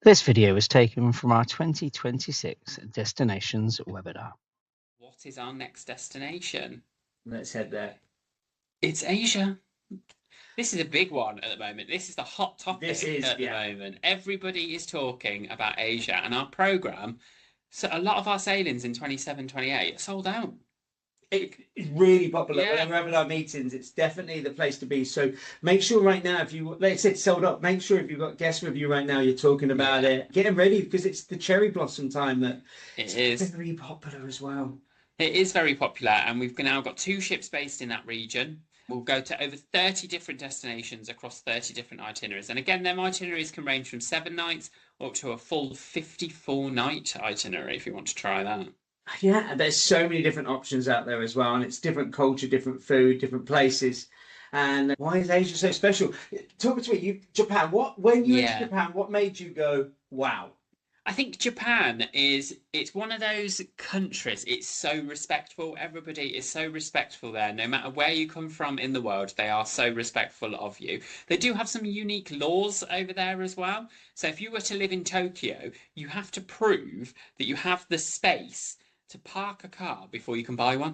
This video was taken from our 2026 Destinations webinar. What is our next destination? Let's head there. It's Asia. This is a big one at the moment. This is the hot topic at the moment. Everybody is talking about Asia, and our program, so a lot of our sailings in 27-28 are sold out. It's really popular. Yeah. When we're having our meetings, it's definitely the place to be. So make sure right now, if you, let's say it's sold up, make sure if you've got guests with you right now, you're talking about it. Get them ready because it's the cherry blossom time that it's very popular as well. It is very popular, and we've now got 2 ships based in that region. We'll go to over 30 different destinations across 30 different itineraries. And again, their itineraries can range from 7 nights up to a full 54-night itinerary if you want to try that. Yeah, there's so many different options out there as well, and it's different culture, different food, different places. And why is Asia so special? Talk to me. Japan. When you went to Japan, what made you go, wow? I think Japan it's one of those countries. It's so respectful. Everybody is so respectful there. No matter where you come from in the world, they are so respectful of you. They do have some unique laws over there as well. So if you were to live in Tokyo, you have to prove that you have the space to park a car before you can buy one.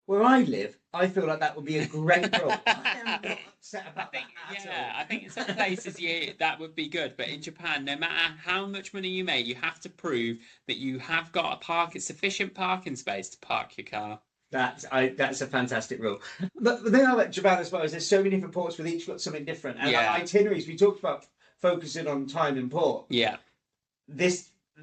Where I live, I feel like that would be a great rule. I am not upset about that at all. I think in some places that would be good, but in Japan, no matter how much money you make, you have to prove that you have got sufficient parking space to park your car. That's a fantastic rule. But the thing about Japan as well is there's so many different ports with each got something different. And itineraries, we talked about focusing on time and port. Yeah.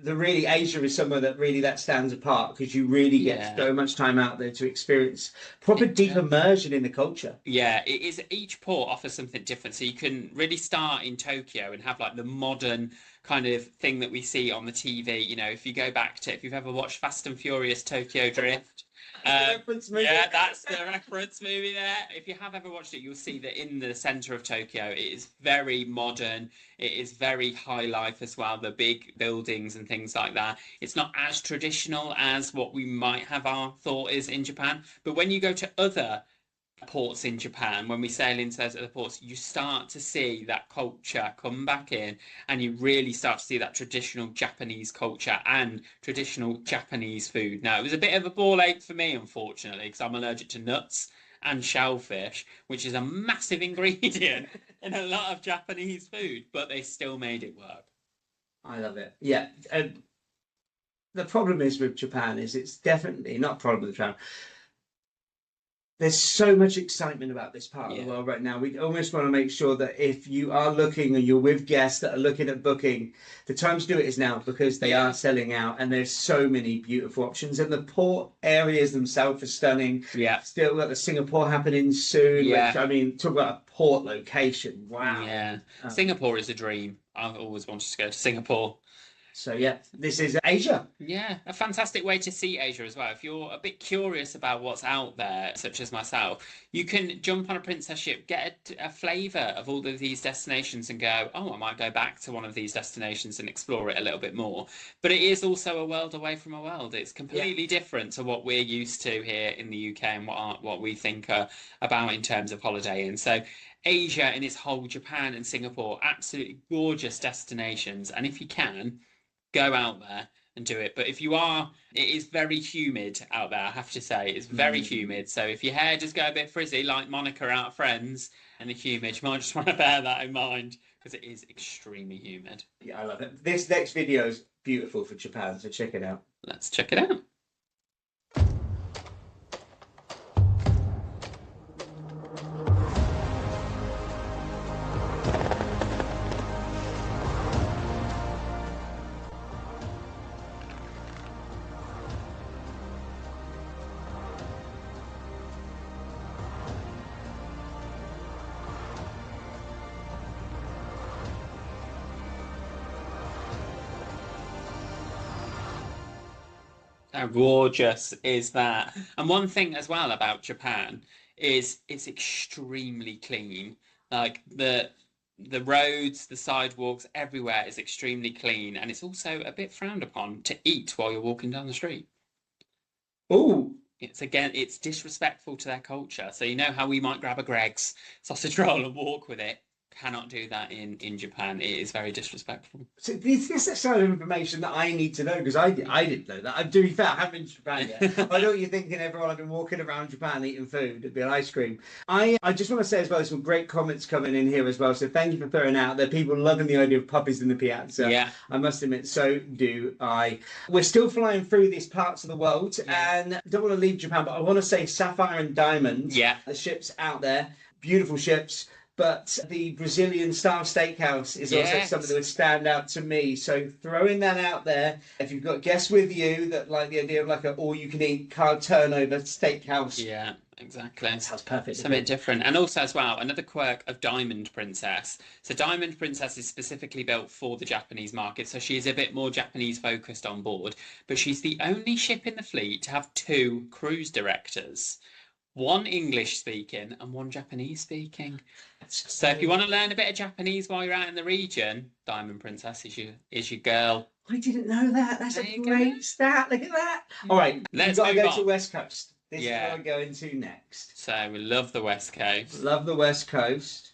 Really Asia is somewhere that stands apart because you really get so much time out there to experience proper deep immersion in the culture. Yeah, it is. Each port offers something different. So you can really start in Tokyo and have like the modern kind of thing that we see on the TV. You know, if you've ever watched Fast and Furious Tokyo Drift. Reference movie. Yeah, that's the reference movie there. If you have ever watched it, you'll see that in the center of Tokyo, it is very modern. It is very high life as well. The big buildings and things like that. It's not as traditional as what we might have our thought is in Japan. But when you go to other ports in Japan, when we sail into those other ports, you start to see that culture come back in, and you really start to see that traditional Japanese culture and traditional Japanese food. Now, it was a bit of a ball ache for me, unfortunately, because I'm allergic to nuts and shellfish, which is a massive ingredient in a lot of Japanese food, but they still made it work. I love it. Yeah. The problem is with Japan is it's definitely not problem with Japan. There's so much excitement about this part of the world right now. We almost want to make sure that if you are looking and you're with guests that are looking at booking, the time to do it is now because they are selling out and there's so many beautiful options. And the port areas themselves are stunning. Yeah. Still got the Singapore happening soon. Yeah. Which, I mean, talk about a port location. Wow. Yeah. Singapore is a dream. I've always wanted to go to Singapore. So yeah, this is Asia. Yeah, a fantastic way to see Asia as well. If you're a bit curious about what's out there, such as myself, you can jump on a princess ship, get a flavour of all of these destinations and go, oh, I might go back to one of these destinations and explore it a little bit more. But it is also a world away from a world. It's completely different to what we're used to here in the UK and what we think about in terms of holidaying. So Asia in its whole, Japan and Singapore, absolutely gorgeous destinations. And if you can, go out there and do it. But if you are, it is very humid out there, I have to say. It's very humid. So if your hair does go a bit frizzy, like Monica out of Friends, and the humid, you might just want to bear that in mind because it is extremely humid. Yeah, I love it. This next video is beautiful for Japan, so check it out. Let's check it out. How gorgeous is that? And one thing as well about Japan is it's extremely clean. Like the roads, the sidewalks, everywhere is extremely clean, and it's also a bit frowned upon to eat while you're walking down the street. Oh, it's disrespectful to their culture. So you know how we might grab a Greggs sausage roll and walk with it? cannot do that in Japan. It is very disrespectful. So this is the sort of information that I need to know, because I didn't know that. To be fair, I haven't been to Japan yet. I know what you're thinking, everyone. I've been walking around Japan eating food. It'd be an ice cream. I just want to say as well, there's some great comments coming in here as well. So thank you for throwing out there. People loving the idea of puppies in the piazza. Yeah. I must admit, so do I. We're still flying through these parts of the world, and I don't want to leave Japan, but I want to say Sapphire and Diamond. Yeah. The ships out there, beautiful ships. But the Brazilian style steakhouse is also something that would stand out to me. So throwing that out there, if you've got guests with you that like the idea of like an all-you-can-eat card turnover steakhouse. Yeah, exactly. That sounds perfect. It's a bit different. And also as well, another quirk of Diamond Princess. So Diamond Princess is specifically built for the Japanese market. So she is a bit more Japanese focused on board. But she's the only ship in the fleet to have 2 cruise directors. One English speaking and one Japanese speaking. So if you want to learn a bit of Japanese while you're out in the region, Diamond Princess is your girl. I didn't know that. That's a great stat. Look at that. All right, let's got to move go on to West Coast. This is Yeah. what I'm going to next. So we love the West Coast. Love the West Coast.